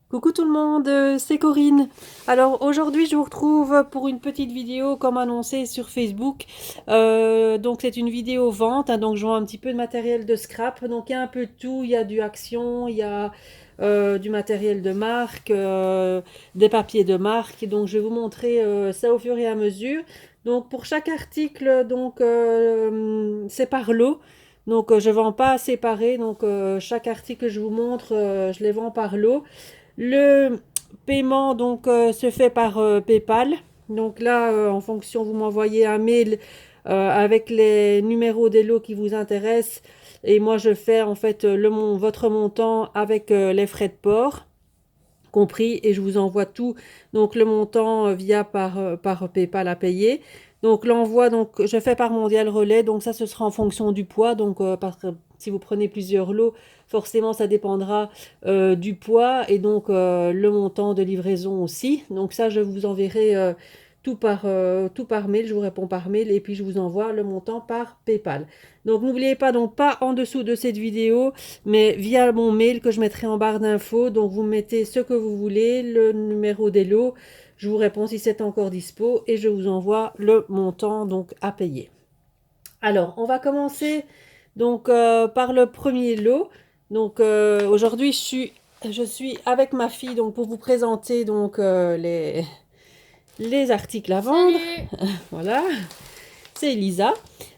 Coucou tout le monde, c'est Corinne. Alors aujourd'hui je vous retrouve pour une petite vidéo comme annoncé sur Facebook. Donc c'est une vidéo vente, hein, donc je vends un petit peu de matériel de scrap. Donc il y a un peu de tout, il y a du Action, il y a du matériel de marque, des papiers de marque. Donc je vais vous montrer ça au fur et à mesure. Donc pour chaque article, donc c'est par lot. Donc je vends pas séparé. Donc chaque article que je vous montre, je les vends par lot. Le paiement donc se fait par PayPal. Donc là, en fonction, vous m'envoyez un mail avec les numéros des lots qui vous intéressent. Et moi, je fais en fait votre montant avec les frais de port compris et je vous envoie tout. Donc le montant via par PayPal à payer. Donc l'envoi, donc je fais par Mondial Relais, donc ça ce sera en fonction du poids. Donc parce que si vous prenez plusieurs lots, forcément ça dépendra du poids et donc le montant de livraison aussi. Donc ça je vous enverrai tout par mail, je vous réponds par mail et puis je vous envoie le montant par PayPal. Donc n'oubliez pas, donc pas en dessous de cette vidéo, mais via mon mail que je mettrai en barre d'infos. Donc vous mettez ce que vous voulez, le numéro des lots, je vous réponds si c'est encore dispo et je vous envoie le montant donc à payer. Alors on va commencer donc par le premier lot. Donc aujourd'hui je suis avec ma fille donc pour vous présenter donc les articles à vendre. Salut! Voilà, c'est Elisa.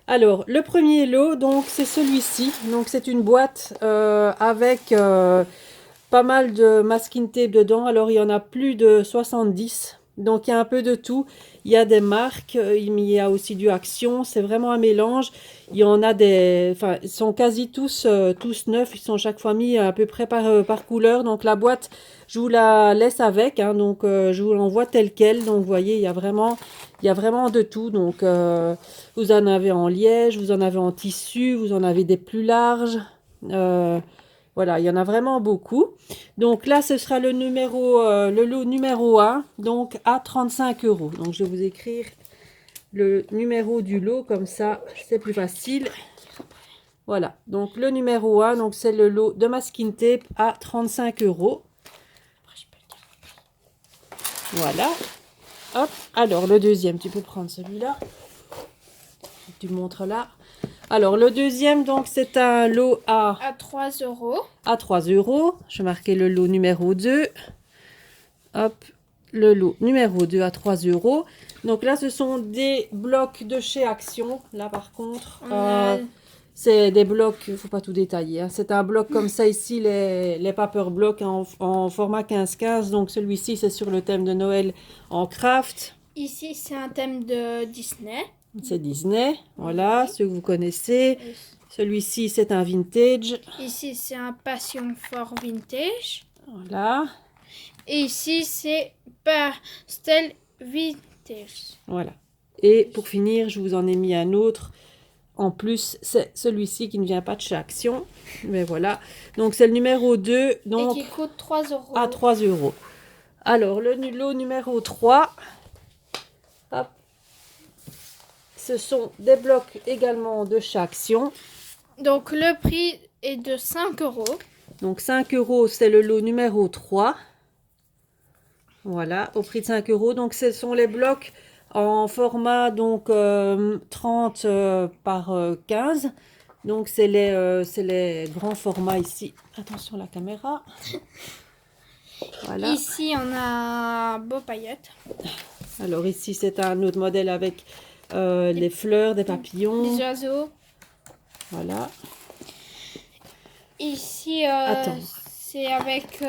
Alors, le premier lot, donc, c'est celui-ci. Donc, c'est une boîte avec pas mal de masking tape dedans. Alors, il y en a plus de 70. Donc, il y a un peu de tout. Il y a des marques, il y a aussi du Action. C'est vraiment un mélange. Il y en a des... Enfin, ils sont quasi tous neufs. Ils sont chaque fois mis à peu près par couleur. Donc, la boîte, je vous la laisse avec. Hein, donc, je vous l'envoie telle quelle. Donc, vous voyez, il y a vraiment de tout. Donc, vous en avez en liège, vous en avez en tissu, vous en avez des plus larges. Euh, voilà, il y en a vraiment beaucoup. Donc là, ce sera le lot numéro un, donc à 35 euros. Donc je vais vous écrire le numéro du lot, comme ça, c'est plus facile. Voilà, donc le numéro un, donc c'est le lot de masking tape à 35 euros. Voilà. Hop, alors le deuxième, tu peux prendre celui-là. Tu le montres là. Alors le deuxième, donc c'est un lot À 3 euros. à 3 euros. Je vais marquer le lot numéro 2. Hop, le lot numéro 2 à 3 euros. Donc là, ce sont des blocs de chez Action. Là, par contre, c'est des blocs, il ne faut pas tout détailler. Hein. C'est un bloc comme ça ici, les paper blocks en format 15-15. Donc celui-ci, c'est sur le thème de Noël en craft. Ici, c'est un thème de Disney. C'est Disney, voilà, Oui. ceux que vous connaissez. Celui-ci, c'est un vintage. Ici, c'est un Passion for Vintage. Voilà, Et ici, c'est Pastel Vintage. voilà. Et pour finir, je vous en ai mis un autre. En plus, c'est celui-ci qui ne vient pas de chez Action. Mais voilà. Donc, c'est le numéro 2, donc Et qui coûte 3 euros. à 3 euros. Alors, le lot numéro 3, hop, ce sont des blocs également de chez Action. Donc, le prix est de 5 euros. Donc, 5 euros, c'est le lot numéro 3. Voilà, au prix de 5 euros. Donc, ce sont les blocs en format donc 30 par 15. Donc, c'est les grands formats ici. Attention la caméra. Voilà. Ici, on a un beau paillette. Alors, ici, c'est un autre modèle avec les fleurs, des papillons. Des oiseaux. Voilà. Ici, Attends. c'est avec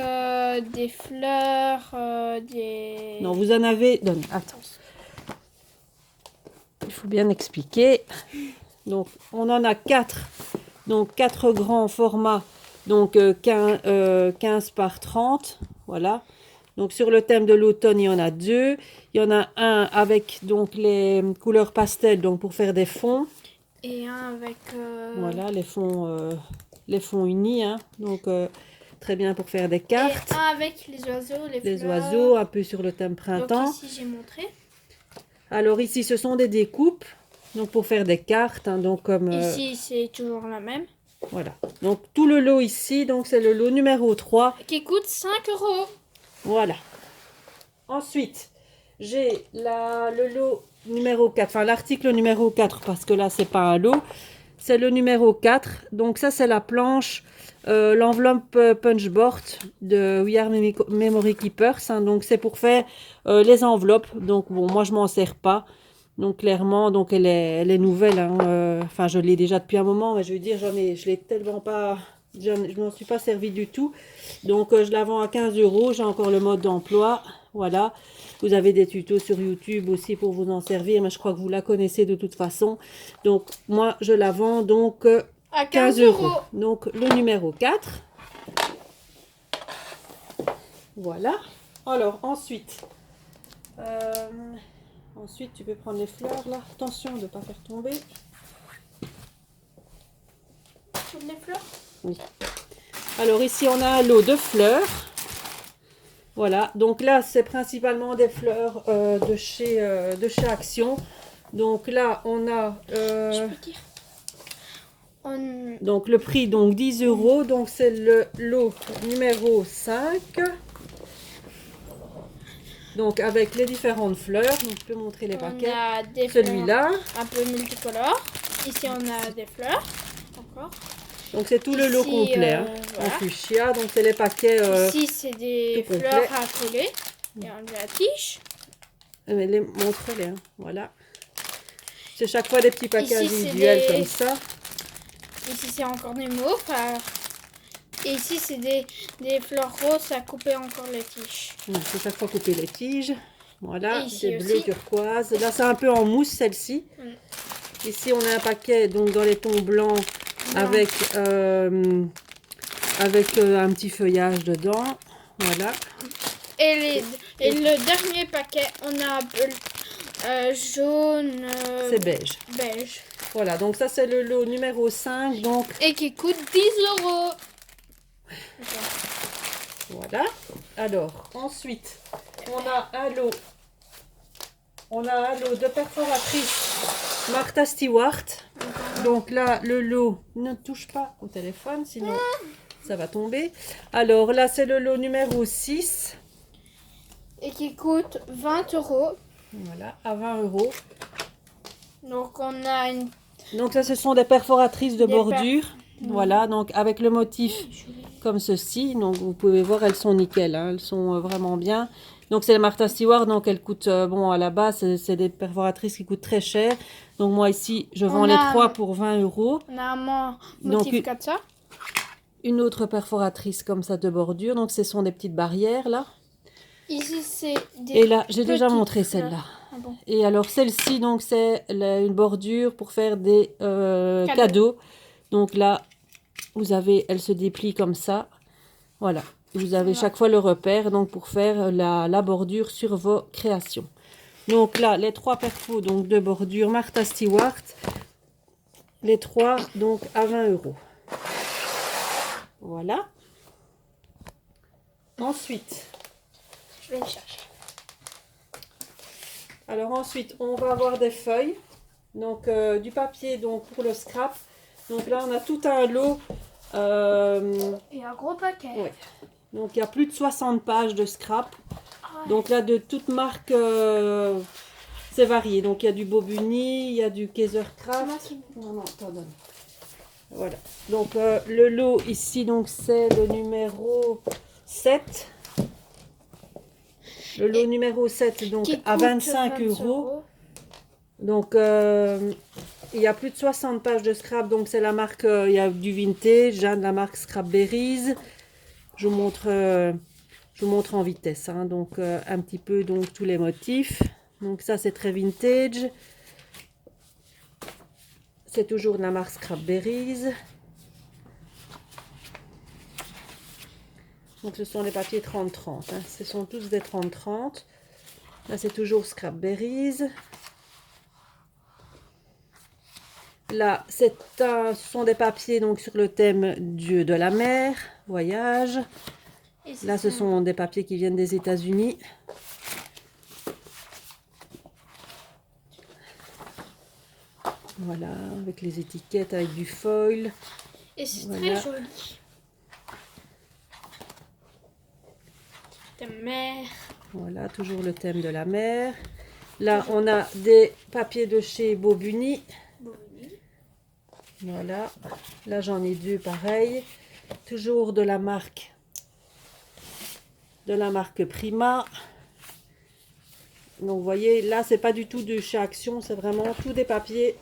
des fleurs, des... Non, vous en avez... Donne, attends. Il faut bien expliquer. Donc, on en a 4. Donc, 4 grands formats. Donc, 15 par 30. Voilà. Donc, sur le thème de l'automne, il y en a 2. Il y en a un avec donc les couleurs pastel, donc pour faire des fonds. Et un avec... Voilà, les fonds unis. Hein. Donc, très bien pour faire des cartes. Et un avec les oiseaux, les Les fleurs. oiseaux, un peu sur le thème Donc printemps. ici, j'ai montré. Alors, ici, ce sont des découpes. Donc, pour faire des cartes. Hein, donc, comme... Ici, c'est toujours la même. Voilà. Donc, tout le lot ici, donc c'est le lot numéro 3. Qui coûte 5 euros. Voilà. Ensuite, j'ai le lot numéro 4, enfin l'article numéro 4, parce que là, c'est pas un lot. C'est le numéro 4. Donc ça, c'est la planche, l'enveloppe punchboard de We Are Memory Keepers. Hein. Donc c'est pour faire les enveloppes. Donc bon, moi, je m'en sers pas. Donc clairement, donc elle est nouvelle. Hein. Enfin, je l'ai déjà depuis un moment, mais je veux dire, je l'ai tellement pas... Je m'en suis pas servi du tout. Donc je la vends à 15 €. J'ai encore le mode d'emploi. Voilà. Vous avez des tutos sur YouTube aussi pour vous en servir, mais je crois que vous la connaissez de toute façon. Donc moi, je la vends donc À 15 15 €. €. Donc le numéro 4. Voilà. Alors ensuite... ensuite, tu peux prendre les fleurs là. Attention de ne pas faire tomber. Toutes les fleurs. Oui. Alors ici, on a un lot de fleurs. Voilà. Donc là, c'est principalement des fleurs de chez Action. Donc là, on a... Je peux dire. donc le prix, donc 10 €. Donc c'est le lot numéro 5. Donc avec les différentes fleurs. Donc je peux montrer les paquets. On a des fleurs Celui-là. un peu multicolores. Ici, on a des fleurs. Encore. Donc c'est tout le lot Ici, complet. Hein, en voilà. fuchsia. Donc c'est les paquets... Ici, c'est des tout fleurs complet. à coller. Et on a la tige. Mais montre-les. Hein, voilà. C'est chaque fois des petits paquets Ici, c'est individuels des... comme ça. Ici, c'est encore des mauves. Et ici, c'est des fleurs roses à couper encore les tiges. Donc, c'est chaque fois couper les tiges. Voilà, Et ici c'est bleu aussi. turquoise. Là, c'est un peu en mousse, celle-ci. Ici, on a un paquet donc dans les tons blancs avec un petit feuillage dedans. Voilà. Et le dernier paquet, on a un peu jaune, C'est beige. beige. Voilà, donc ça, c'est le lot numéro 5. Donc, Et qui coûte 10 €. voilà. Alors, ensuite, on a un lot. On a un lot de perforatrices Martha Stewart. Donc là, le lot, ne touche pas au téléphone, sinon ça va tomber. Alors là, c'est le lot numéro 6. Et qui coûte 20 €. Voilà, à 20 €. Donc on a une... Donc là, ce sont des perforatrices de Des bordure. Voilà, donc avec le motif comme ceci. Donc vous pouvez voir, elles sont nickel. Hein, elles sont vraiment bien. Donc c'est la Martha Stewart, donc elles coûtent, bon à la base, c'est des perforatrices qui coûtent très cher. Donc moi ici, je vends les 3 pour 20 €. On a un motif Donc, comme ça. une autre perforatrice comme ça de bordure. Donc ce sont des petites barrières là. Ici c'est des... Et là, j'ai déjà petites montré fleurs. celle-là. Ah bon. Et alors celle-ci, donc c'est une bordure pour faire des cadeaux. Donc là, vous avez, elle se déplie comme ça. Voilà. Vous avez chaque fois le repère donc pour faire la bordure sur vos créations. Donc là, les 3 perfos donc de bordure Martha Stewart. Les 3 donc à 20 €. Voilà. Ensuite, Je vais le chercher. alors ensuite, on va avoir des feuilles. Donc du papier donc pour le scrap. Donc là, on a tout un lot. Et un gros paquet. Ouais. Donc il y a plus de 60 pages de scrap. Ouais. Donc là, de toutes marques, c'est varié. Donc il y a du Bobuni, il y a du Kaisercraft. Non, non, pardon. Voilà. Donc le lot ici, donc c'est le numéro 7. Le lot numéro 7, donc Qui à coûte 25 €. Donc il y a plus de 60 pages de scrap. Donc c'est la marque, il y a du vintage, hein, de la marque Scrapberries. Je vous montre en vitesse. Hein, donc un petit peu donc tous les motifs. Donc ça c'est très vintage. C'est toujours de la marque Scrapberries. Donc ce sont les papiers 30-30. Hein. Ce sont tous des 30-30. Là c'est toujours Scrapberries. Là ce sont des papiers donc sur le thème de la mer, voyage. Là ce sont des papiers qui viennent des États-Unis. Voilà, avec les étiquettes, avec du foil. Et c'est voilà. très joli. thème mer. Voilà, toujours le thème de la mer. Là, on a des papiers de chez Bobuni. Voilà. Là, j'en ai 2 pareils. Toujours de la marque Prima. Donc, vous voyez, là, c'est pas du tout de chez Action. C'est vraiment tout des papiers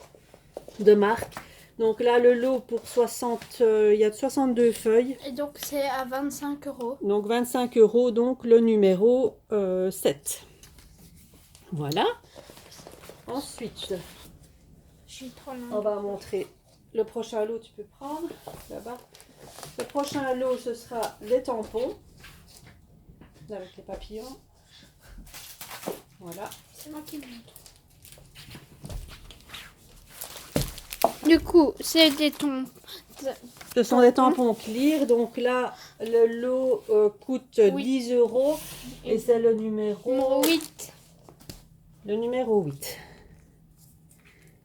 de marque. Donc là, le lot pour 60, il y a 62 feuilles. Et donc, c'est à 25 €. Donc 25 €, donc le numéro 7. Voilà. Ensuite, J'ai trop on long. va montrer le prochain lot, tu peux prendre là-bas. Le prochain lot, ce sera les tampons avec les papillons. Voilà. C'est moi qui montre. Du coup, c'est des tons. Ce sont des tampons clear. Donc là, le lot coûte Oui. 10 € et c'est le numéro 8. Le numéro 8.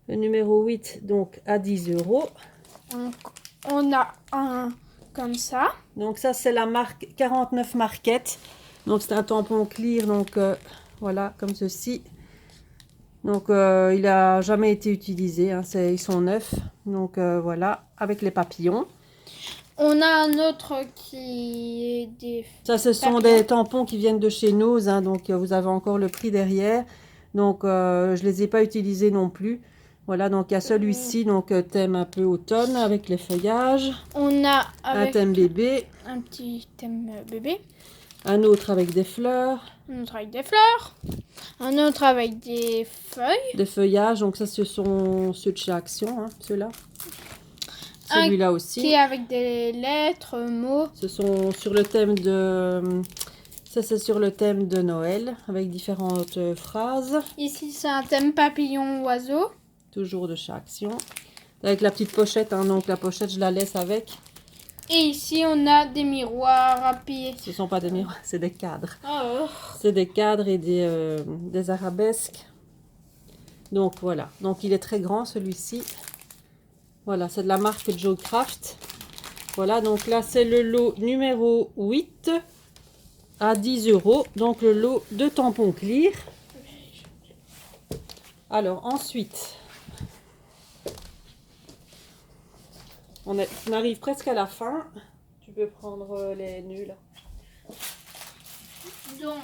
Le numéro 8, donc à 10 €. Donc, on a un comme ça. Donc ça, c'est la marque 49 Market. Donc c'est un tampon clear, donc voilà, comme ceci. Donc il n'a jamais été utilisé, hein, ils sont neufs. Donc voilà, avec les papillons. On a un autre qui est des... Ça, ce sont Papillons. des tampons qui viennent de chez nous, hein, donc vous avez encore le prix derrière. Donc je ne les ai pas utilisés non plus. Voilà, donc il y a celui-ci, donc thème un peu automne avec les feuillages. On a Un avec thème bébé, un petit thème bébé. un autre avec des fleurs, Un autre avec des fleurs. Un autre avec des feuilles. des feuillages. Donc ça, ce sont ceux de chez Action, hein, ceux-là. Un Celui-là Qui aussi. est avec des lettres, mots. Ce sont sur le thème de... Ça, c'est sur le thème de Noël, avec différentes phrases. Ici, c'est un thème papillon oiseau. Toujours de chez Action. Avec la petite pochette, hein, donc la pochette, je la laisse avec. Et ici, on a des miroirs à pied. Ce ne sont pas des miroirs, c'est des cadres. Oh. C'est des cadres et des arabesques. Donc voilà. Donc il est très grand celui-ci. Voilà, c'est de la marque Joe Craft. Voilà, donc là c'est le lot numéro 8 à 10 €. Donc le lot de tampons clear. Alors ensuite, on arrive presque à la fin. Tu peux prendre les nœuds là. Donc,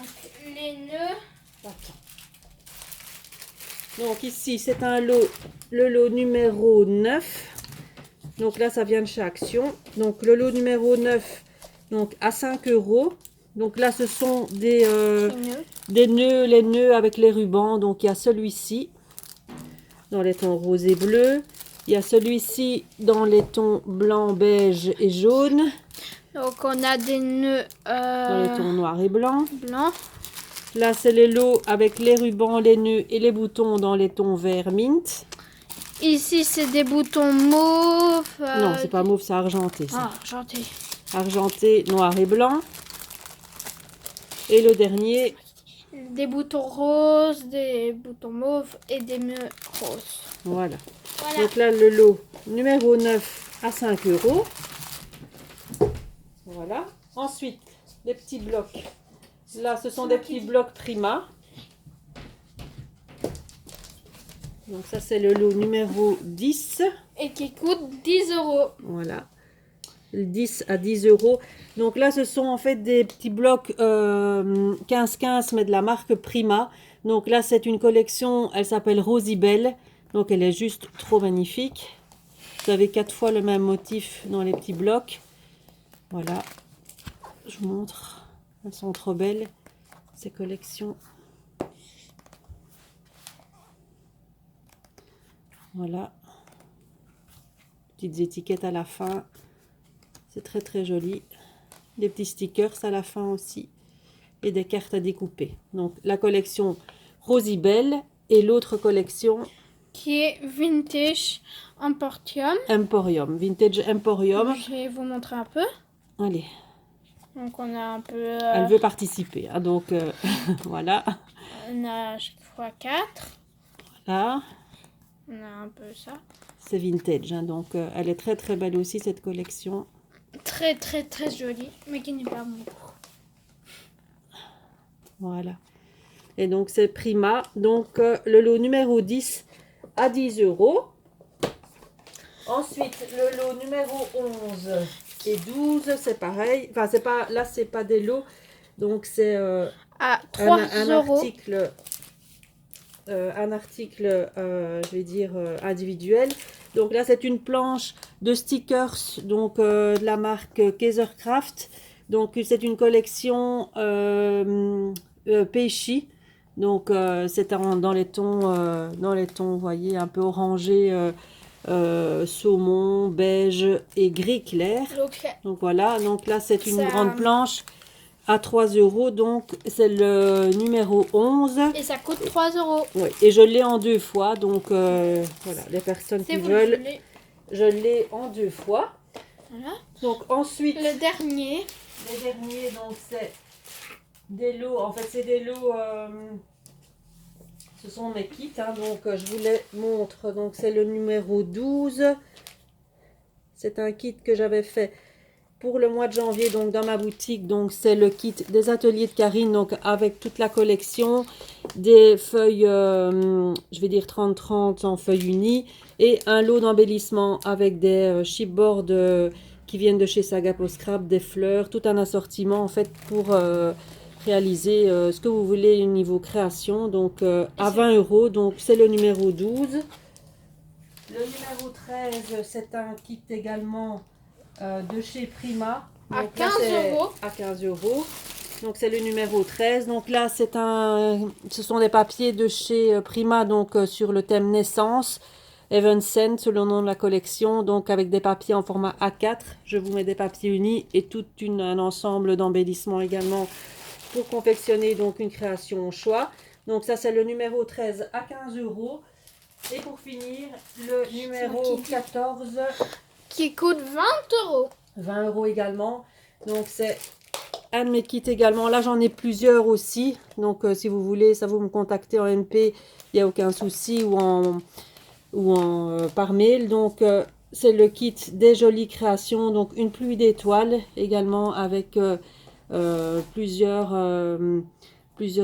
les nœuds. Attends. Donc ici, c'est un lot, le lot numéro 9. Donc là, ça vient de chez Action. Donc le lot numéro 9, donc à 5 €. Donc là, ce sont Les nœuds. les nœuds avec les rubans. Donc il y a celui-ci dans les tons rose et bleu. Il y a celui-ci dans les tons blanc, beige et jaune. Donc, on a des nœuds Dans les tons noir et blanc. blancs. Là, c'est les lots avec les rubans, les nœuds et les boutons dans les tons vert mint. Ici, c'est des boutons mauves. Non, c'est pas mauve, c'est argenté. Ça. Ah, gentil. Argenté, noir et blanc. Et le dernier, Des boutons roses, des boutons mauves et des nœuds roses. voilà. Voilà. Donc là, le lot numéro 9 à 5 €. Voilà. Ensuite, les petits blocs. Là, ce sont des petits blocs Prima. Donc ça, c'est le lot numéro 10. Et qui coûte 10 €. Voilà. 10 à 10 €. Donc là, ce sont en fait des petits blocs 15-15, mais de la marque Prima. Donc là, c'est une collection, elle s'appelle Rosibel. Donc elle est juste trop magnifique. Vous avez 4 fois le même motif dans les petits blocs. Voilà. Je vous montre. Elles sont trop belles, ces collections. Voilà. Petites étiquettes à la fin. C'est très très joli. Des petits stickers à la fin aussi. Et des cartes à découper. Donc la collection Rosibel et l'autre collection Qui est Vintage Emporium. Emporium. Vintage Emporium. Je vais vous montrer un peu. Allez, Donc on a un peu... elle veut participer. Hein, donc voilà. On a chaque fois 4. Là, On a un peu ça. c'est vintage. Hein, donc elle est très très belle aussi cette collection. Très très très joli, mais qui n'est pas mon goût. Voilà. Et donc, c'est Prima. Donc, le lot numéro 10 à 10 €. Ensuite, le lot numéro 11 et 12, c'est pareil. Enfin, c'est pas, là, c'est pas des lots. Donc, c'est À 3 un euros. article, je vais dire, individuel. Donc là, c'est une planche de stickers, donc de la marque Kaisercraft. Donc, c'est une collection Peishi. Donc, c'est dans les tons, vous voyez, un peu orangé, saumon, beige et gris clair. Donc voilà, donc là c'est une grande planche à 3 €, donc c'est le numéro 11. Et ça coûte 3 euros. Oui, et je l'ai en 2 fois, donc voilà, les personnes qui veulent, je l'ai en 2 fois. Voilà. Donc ensuite, Le dernier. les derniers, donc c'est des lots, en fait c'est des lots, ce sont mes kits, hein, donc je vous les montre. Donc c'est le numéro 12. C'est un kit que j'avais fait pour le mois de janvier, donc dans ma boutique. Donc c'est le kit des ateliers de Karine, donc avec toute la collection, des feuilles, je vais dire 30-30 en feuilles unies, et un lot d'embellissement avec des chipboards qui viennent de chez Saga Post Scrap, des fleurs, tout un assortiment en fait pour réaliser ce que vous voulez au niveau création. Donc à 20 €, donc c'est le numéro 12. Le numéro 13, c'est un kit également de chez Prima. À Donc 15 €. À 15 €. Donc c'est le numéro 13. Donc là, ce sont des papiers de chez Prima, donc sur le thème naissance. Evanscent, le nom de la collection, donc avec des papiers en format A4. Je vous mets des papiers unis et tout un ensemble d'embellissements également pour confectionner donc une création au choix. Donc ça, c'est le numéro 13 à 15 €. Et pour finir, le numéro 14 qui coûte 20 €. 20 € également. Donc c'est un de mes kits également. Là, j'en ai plusieurs aussi. Donc si vous voulez, ça vous me contactez en MP, il n'y a aucun souci, ou par mail. Donc c'est le kit des jolies créations. Donc une pluie d'étoiles également avec plusieurs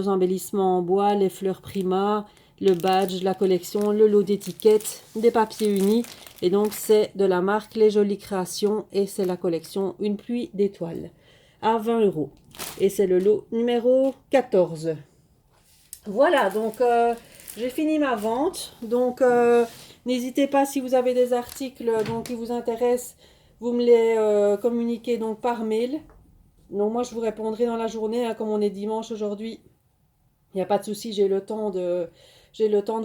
embellissements en bois, les fleurs Prima, le badge, la collection, le lot d'étiquettes, des papiers unis. Et donc, c'est de la marque Les Jolies Créations et c'est la collection Une pluie d'étoiles à 20 €. Et c'est le lot numéro 14. Voilà, donc j'ai fini ma vente. Donc, n'hésitez pas si vous avez des articles donc, qui vous intéressent, vous me les communiquez donc par mail. Donc, moi, je vous répondrai dans la journée, hein, comme on est dimanche aujourd'hui. Il n'y a pas de souci, j'ai le temps de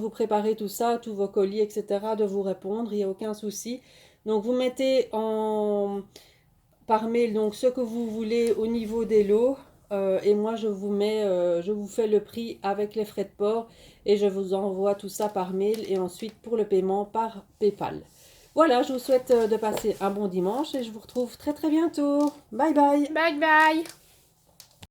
vous préparer tout ça, tous vos colis, etc., de vous répondre, il n'y a aucun souci. Donc vous mettez par mail donc ce que vous voulez au niveau des lots et moi je vous fais le prix avec les frais de port et je vous envoie tout ça par mail et ensuite pour le paiement par PayPal. Voilà, je vous souhaite de passer un bon dimanche et je vous retrouve très très bientôt. Bye bye. Bye bye.